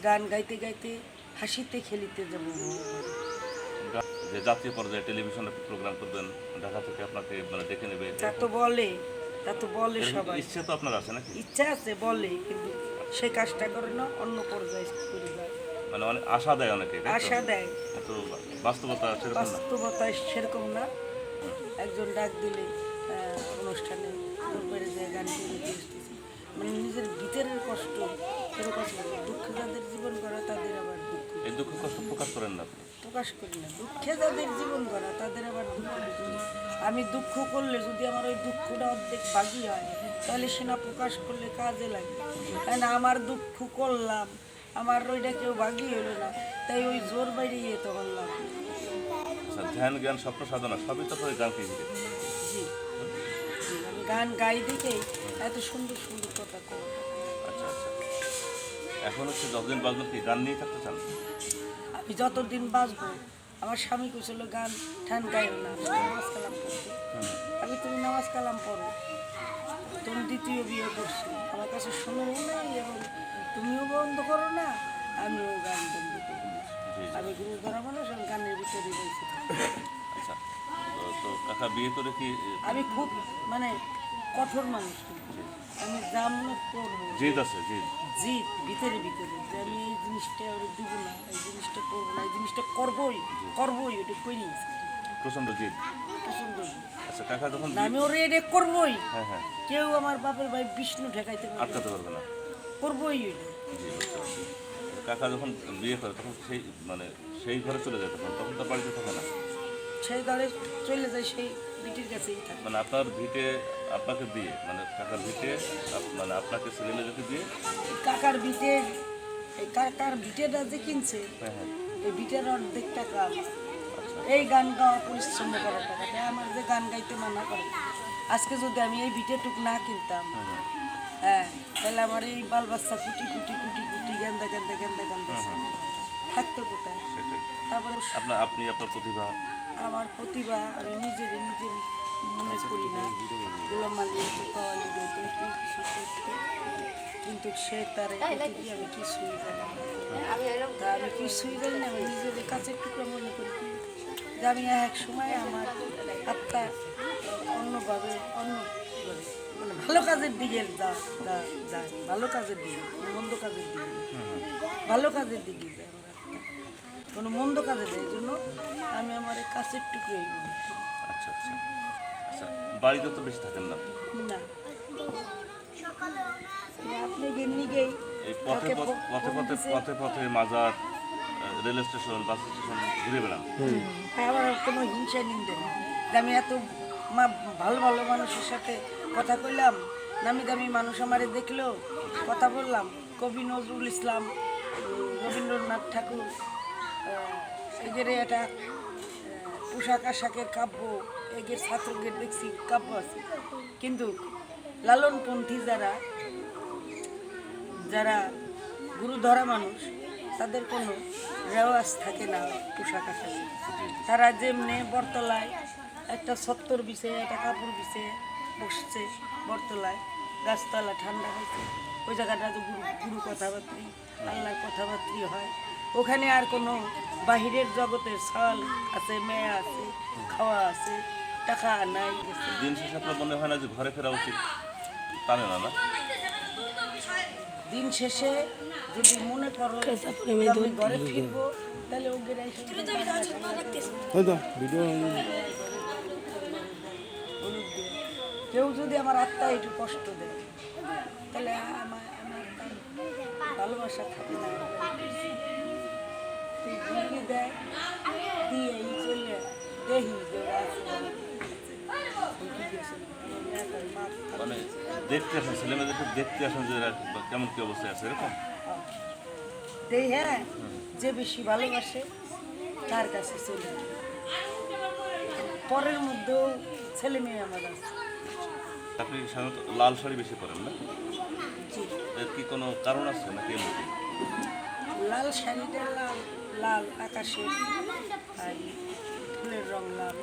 গান গাইতে গাইতে হাসিতে খেলিতে যাব। যে জাতীয় পর্যায়ে টেলিভিশনে প্রোগ্রাম করবেন, ঢাকা থেকে আপনাকে মানে ডেকে নেবে, তা তো বলে সবাই। ইচ্ছে তো আপনার আছে নাকি? ইচ্ছা আছে বলে, কিন্তু সেই কাজটা করে না, অন্য পর্যায়ে করে যায়। মানে অনেক আশা দেয় অনেকে, তাই তো? আশা দেয়, তো বাস্তবতা সেরকম না। বাস্তবতায় সেরকম না। একজন ডাক দিলে অনুষ্ঠানে বেড়ে যায়, গান করে আসতেছি, মানে নিজের ভিতরের কষ্ট প্রকাশ করে। দুঃখ যাদের জীবন করা তাদের আবার দুঃখ, এই দুঃখ কষ্ট প্রকাশ করেন না আপনি? প্রকাশ করি না। দুঃখে যাদের জীবন করা তাদের আবার দুঃখ বেশি। আমি দুঃখ করলে যদি আমার ওই দুঃখটা অর্ধেক ভাগই হয়, তাহলে সেটা প্রকাশ করলে কাজে লাগে। কারণ আমার দুঃখ করলাম, আমার ওইটা কেউ ভাগই হলো না, তাই ওই জোর বাইরে তখন লাগে। আচ্ছা, ধ্যান জ্ঞান স্বপ্ন সাধনা সবই তো আপনার গানকে ঘিরে। জি জি, আমি গান গাই দেখেই এত সুন্দর সুন্দর কথা কই। আচ্ছা আচ্ছা, এখন হচ্ছে যতদিন বাজবেন কি গান নিয়ে থাকতে চান? আমি যতদিন বাঁচবো, আমার স্বামী কইছিল গান ঠান গাইও না, নামাজ কালাম পড়তে। আমি তুমি নামাজ কালাম পড়ো, তুমি দ্বিতীয় বিয়ে করছো, আমার কাছে শোনো নাই এবং তুমিও বন্ধ করো না, আমিও গান বন্ধ করবো না। জি। আমি গুরু ধরা মানুষ, আমি গানের ভিতরে রয়েছি। আচ্ছা, তো কাকা বিয়ে করে কি? আমি খুব মানে কঠোর মানুষ, কিন্তু আমি যা মনে করবো জিদ আছে, জিদ। জিদ ভিতরে ভিতরে, যে আমি এই জিনিসটা ওরে দিব না, এই জিনিসটা করবো না, এই জিনিসটা করবোই করবোই, ওটা করি প্রচন্ড জিদ। পছন্দ। আচ্ছা কাকা যখন না, আমি ওরে এটা করবোই। হ্যাঁ হ্যাঁ, কেউ আমার বাপের ভাই বিষ্ণু ঠেকাইতে পারবে না, আটকাতে পারবে না। করবোই ওইটা। জি, বুঝতে পারছি। কাকা যখন বিয়ে করে তখন সেই মানে সেই ঘরে চলে যায়, তখন তো বাড়িতে থাকে না। সেই দলে চলে যায়, সেই বিটির কাছেই থাকে। মানে আপনার ভিটে আপনাকে দিয়ে, মানে কাকার ভিটে মানে আপনাকে ছেলে মেয়েদেরকে দিয়ে। কাকার বিটে, এই কাকার বিটেটা যে কিনছে, হ্যাঁ হ্যাঁ, এই বিটের অর্ধেক টাকা আমার। আচ্ছা এই গান গাওয়া পরিশ্রম করার টাকাটা আমার, যে গান গাইতে মানা করে। আজকে যদি আমি এই বিটেটুক না কিনতাম, হ্যাঁ, তাহলে আমার এই বাল বাচ্চা কুটি কুটি কুটি কুটি গেন্দা গেন্দা গেন্দা গেন্দা থাকতো কোথায়? সেটাই। তারপরে আপনি আপনার প্রতিভা। আমার প্রতিভা আমি নিজের মনে করি না, গোলাম মালিক পাওয়ালি কিছু করতে, কিন্তু সে তার প্রতিভা আমি কিছুই জানি না। তা আমি কিছুই জানি না, আমি নিজের কাছের টুকরা মনে করি কি, যে আমি এক সময় আমার আত্মা অন্যভাবে মানে ভালো কাজের দিকে যায়, ভালো কাজের দিকে, মন্দ কাজের দিকে, ভালো কাজের দিকে যায় আমার আত্মা, কোনো মন্দ কাজে দেয়। এই জন্য আমি আমার এই কাছের টুকরোই মনে করি। আচ্ছা আচ্ছা আচ্ছা, বাড়িতে তো বেশি থাকেন না? না, আপনি গেমনি গেই এই পথে পথে পথে পথে পথে মাজার, রেল স্টেশন, বাস স্টেশন ঘুরে বেড়ান। আমার কোনো হিংসা নিন্দে নেই, যে আমি এত ভালো ভালো মানুষের সাথে কথা কইলাম, নামি দামি মানুষ আমারে দেখলো, কথা বললাম। কবি নজরুল ইসলাম, রবীন্দ্রনাথ ঠাকুর, এগের একটা পোশাক আশাকের কাব্য, এগের ছাত্রদের দেখছি কাব্য আছে, কিন্তু লালনপন্থী যারা যারা গুরু ধরা মানুষ, তাদের কোনো রেওয়াজ থাকে না পোশাক আশাকে। তারা যেমনি বটতলায় একটা ছত্তর বিছে, একটা কাপড় বিছে বসছে, বটতলায় গাছতলা ঠান্ডা হয়েছে, ওই জায়গাটা তো গুরু গুরু কথাবার্তি, আল্লাহর কথাবার্তি হয়। ওখানে আর কোনো বাহিরের জগতের ছাল আছে, মেয়ে আছে, খাওয়া আছে, টাকা নাই। দিন শেষে আপনার মনে হয় না যে ঘরে ফেরা উচিত? টানে না? দিন শেষে যদি মনে করো যে আমি ঘরে ফিরবো, তাহলে ওকে কেউ যদি আমার আত্মা একটু কষ্ট দেয়, তাহলে আমার তার ভালোবাসা থাকে না। দেয় দিয়ে এই চলে দেখি যে ওরা আছে, মানে দেখতে আসেন, ছেলে মেয়েদেরকে দেখতে আসেন যে এরা কেমন কি অবস্থায় আছে, এরকম? দেই, হ্যাঁ, যে বেশি ভালোবাসে তার কাছে চলে যায়। পরের মধ্যেও ছেলে মেয়ে আমার আছে। আপনি সাধারণত লাল শাড়ি বেশি পরেন না? জি, এর কি কোনো কারণ আছে নাকি এমনি? লাল শাড়িটা লাল, লাল আকাশের, আর ফুলের রং লাল,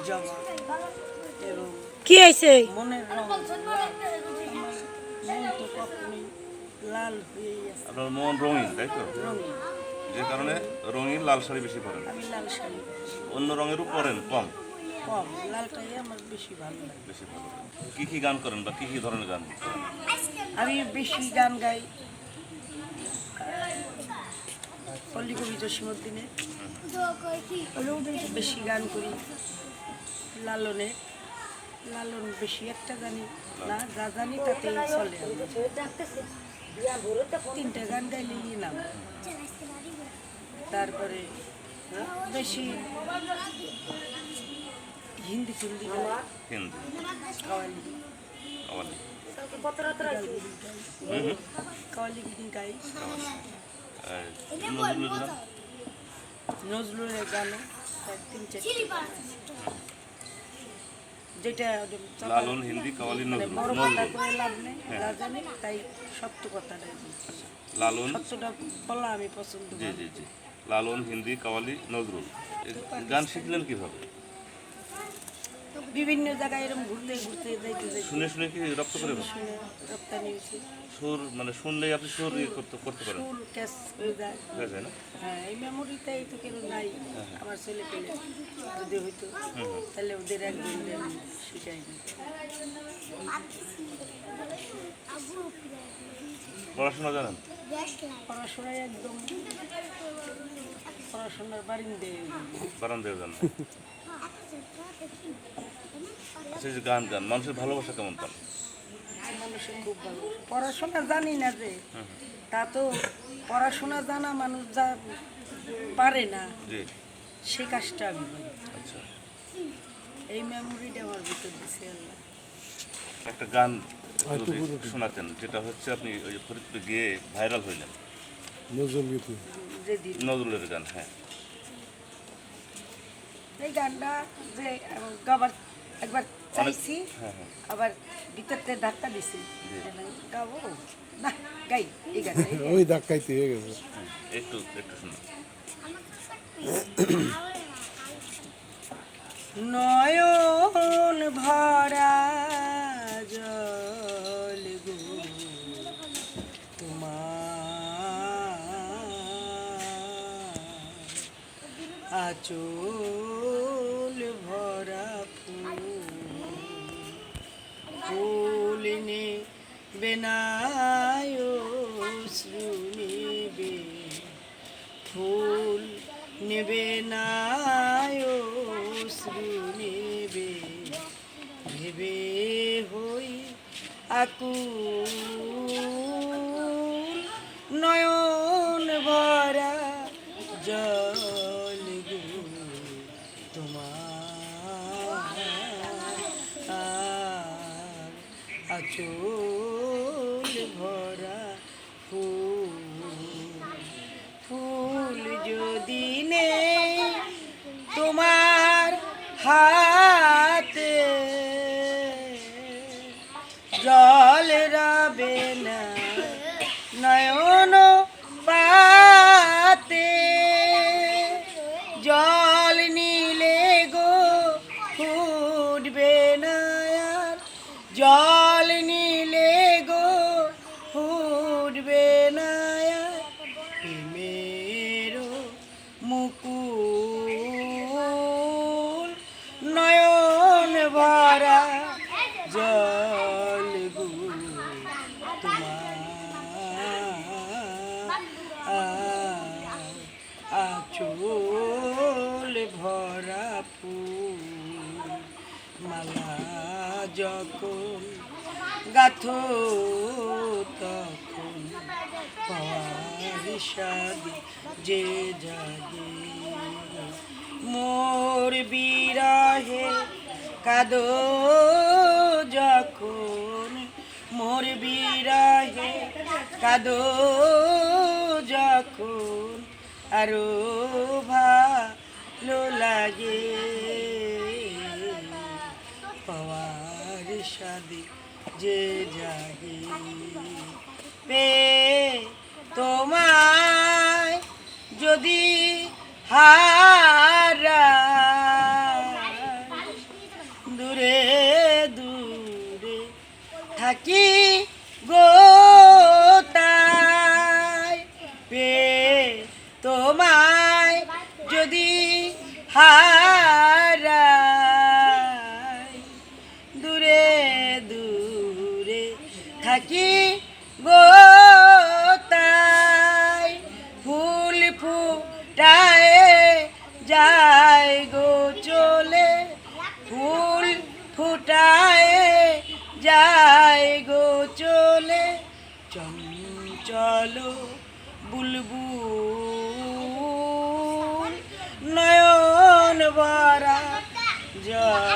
জবা, এবং কি হয়েছে? মনের রং লাল। আমার মন তো কখনোই লাল হয়েই আছে আপনার মন রঙিন, তাই তো? রঙিন। যে কারণে রঙিন লাল শাড়ি বেশি পরেন। আমি লাল শাড়ি অন্য রঙেরও পরেন কম, কম, লালটাই আমার বেশি ভালো লাগে। বেশি ভালো লাগে। কি গান করেন বা কি ধরনের গান করেন? আমি বেশি গান গাই পল্লী কবি জসীমউদ্দিনে, বেশি গান করি লালনে। লালন বেশি একটা জানি না, যা জানি তাতেই চলে। 3টা গান গাইলেই নাম। তারপরে বেশি হিন্দি ফিল্দি গাই, হিন্দি, কাওয়ালি কাওয়ালি, কাওয়ালি গীতি গাই, আর নজরুলের গান? নজরুলের গানও 3-4টা যেটা লালন, হিন্দি, কাওয়ালি, মানে নজরুল। বড় কথা করে লাভ নেই, যা জানি তাই সত্য কথাটাই বলছি। লালন, সত্যটা বলা আমি পছন্দ জি করি। জি জি, লালন, হিন্দি, কাওয়ালি, নজরুল। এই গান শিখলেন কিভাবে? বিভিন্ন জায়গায় এরকম ঘুরতে ঘুরতে যাইতে যাইতে শুনে শুনে কি রপ্ত করে? শুনে রপ্তানি হয়েছে। সুর মানে শুনলেই আপনি সুর করতে পারেন, ফুল ক্যাশ হয়ে যায়। হয়ে যায় না? হ্যাঁ, এই মেমোরিটাই তো কেন নাই আমার ছেলে পেলে, যদি হইতো তাহলে ওদের একদিন আমি শিখাইনি। পড়াশোনা জানেন? পড়াশোনায় একদম পড়াশোনার বারিন্দে। বারান্দায় জানেন? আচ্ছা, এই যে গান মানুষের ভালোবাসা কেমন পান? মানুষের খুব ভালো। পড়াশোনা জানি না যে, তা তো পড়াশোনা জানা মানুষ যা পারে না জি, সে কাজটা আমি পারি। আচ্ছা। এই মেমোরিটা আমার ভিতর দিছে আল্লাহ। একটা গান যদি শোনাতেন, যেটা হচ্ছে আপনি ওই যে ফরিদপুরে গিয়ে ভাইরাল হইলেন, যেদিন নজরুলের গান। হ্যাঁ, এই গানটা যে গাবার একবার চাইছি, হ্যাঁ, হ্যাঁ, আবার ভিতরতে ধাক্কা দিছি, গাবো না, গাই এই গান। ওই ধাক্কাইতে হয়ে গেছে। একটু একটু শুনুন। নয়ন ভরা জল গো তোমার, আঁচল ভরা ফুল নেবে নাই নেবে, ফুল নেবে নাই নেবে, ভেবে হই আকুল, নয়ন ভরা জল গো তোমার, আঁচল ভরা ফুল যদি নেই তোমার হাতে, জল রাবে না নয়ন পাতে, জল নিলে গো ফুটবে না আর, জল নিলে গো ফুটবে না আর, প্রেমেরও মুকুল, নয়ন ভরা জল গো তোমার, আঁচল ভরা ফুল, মালা যখন গাথো তখন পাওয়ার সাদি যে জাগে, মোর বিরহে কাঁদো যখন, মোর বিরহে কাঁদো যখন, আরো ভালো লাগে পাওয়ার সাদি যে জাগে, পে তোমায় যদি হারাই, দূরে দূরে থাকি গো তা থাকি গো তাই ফুল ফুটায় যায় গো চলে ফুল ফুটায় যায় গো চলে চঞ্চল বুলবুল নয়ন ভরা জল